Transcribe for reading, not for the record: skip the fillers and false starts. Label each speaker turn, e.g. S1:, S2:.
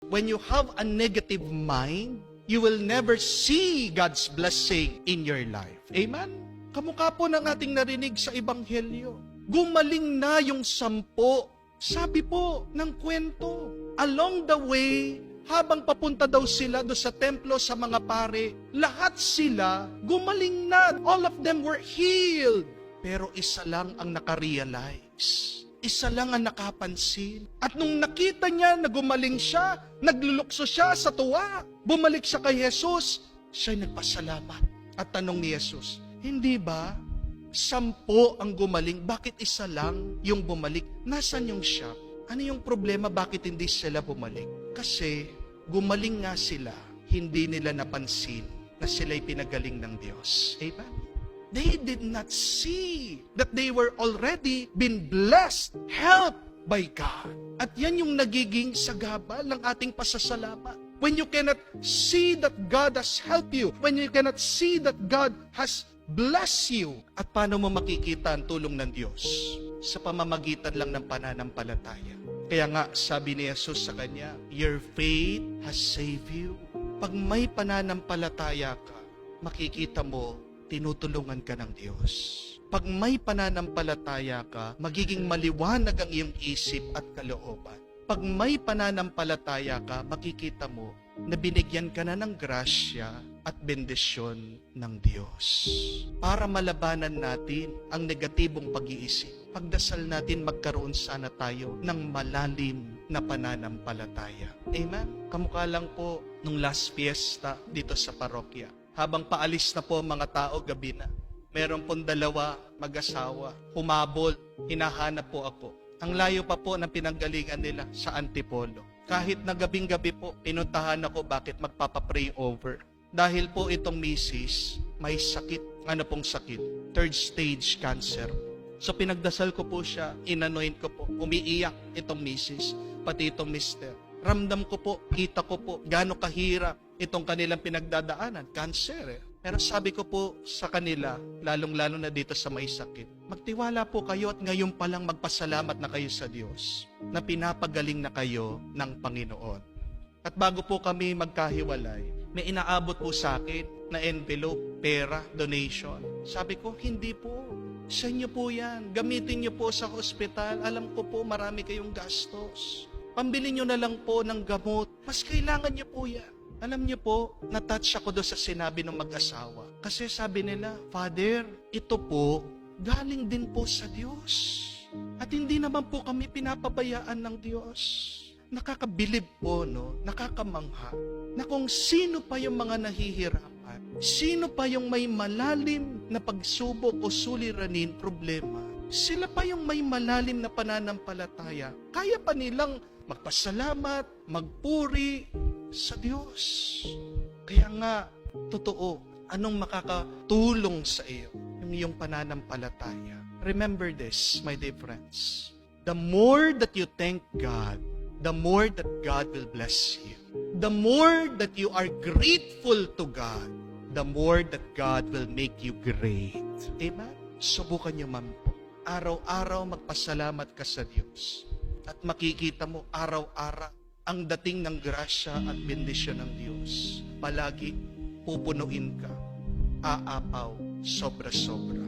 S1: When you have a negative mind, you will never see God's blessing in your life. Amen? Kamukha po ng ating narinig sa Ebanghelyo. Gumaling na yung 10. Sabi po ng kwento. Along the way, habang papunta daw sila do sa templo sa mga pare, lahat sila gumaling na. All of them were healed. Pero isa lang ang nakarealize. Isa lang ang nakapansin. At nung nakita niya na gumaling siya, naglulukso siya sa tuwa. Bumalik siya kay Jesus, siya'y nagpasalamat. At tanong ni Jesus, hindi ba 10 ang gumaling? Bakit isa lang yung bumalik? Nasaan yung siya? Ano yung problema? Bakit hindi sila bumalik? Kasi gumaling nga sila, hindi nila napansin na sila'y pinagaling ng Diyos. Amen? They did not see that they were already been blessed, helped by God. At yan yung nagiging sagabal ng ating pasasalamat. When you cannot see that God has helped you, when you cannot see that God has blessed you, at paano mo makikita ang tulong ng Diyos? Sa pamamagitan lang ng pananampalataya. Kaya nga, sabi ni Jesus sa kanya, your faith has saved you. Pag may pananampalataya ka, makikita mo, tinutulungan ka ng Diyos. Pag may pananampalataya ka, magiging maliwanag ang iyong isip at kalooban. Pag may pananampalataya ka, makikita mo na binigyan ka na ng grasya at bendisyon ng Diyos. Para malabanan natin ang negatibong pag-iisip, pagdasal natin magkaroon sana tayo ng malalim na pananampalataya. Amen? Kamukha lang po nung last fiesta dito sa parokya. Habang paalis na po mga tao gabi na, meron pong 2 mag-asawa, humabol, hinahanap po ako. Ang layo pa po ng pinanggalingan nila sa Antipolo. Kahit na gabing-gabi po, pinuntahan ako bakit magpapapray over. Dahil po itong misis, may sakit. Ano pong sakit? 3rd stage cancer. So pinagdasal ko po siya, inanoint ko po, umiiyak itong misis, pati itong mister. Ramdam ko po, kita ko po, gaano kahirap itong kanilang pinagdadaanan, cancer. Pero sabi ko po sa kanila, lalong-lalo na dito sa may sakit, magtiwala po kayo at ngayon pa lang magpasalamat na kayo sa Diyos na pinapagaling na kayo ng Panginoon. At bago po kami magkahiwalay, may inaabot po sa akin na envelope, pera, donation. Sabi ko, hindi po. Sa inyo po yan. Gamitin niyo po sa hospital. Alam ko po marami kayong gastos. Pambili nyo na lang po ng gamot. Mas kailangan nyo po yan. Alam nyo po, natouch ako doon sa sinabi ng mag-asawa. Kasi sabi nila, Father, ito po, galing din po sa Diyos. At hindi naman po kami pinapabayaan ng Diyos. Nakakabilib po, no? Nakakamangha, na kung sino pa yung mga nahihirapan, sino pa yung may malalim na pagsubok o suliranin, problema, sila pa yung may malalim na pananampalataya. Kaya pa nilang magpasalamat, magpuri sa Diyos. Kaya nga, totoo, anong makakatulong sa iyo? Yung iyong pananampalataya. Remember this, my dear friends. The more that you thank God, the more that God will bless you. The more that you are grateful to God, the more that God will make you great. Amen? Subukan niyo man po. Araw-araw magpasalamat ka sa Diyos. At makikita mo araw-araw ang dating ng grasya at bendisyon ng Diyos. Palagi pupunuin ka, aapaw, sobra-sobra.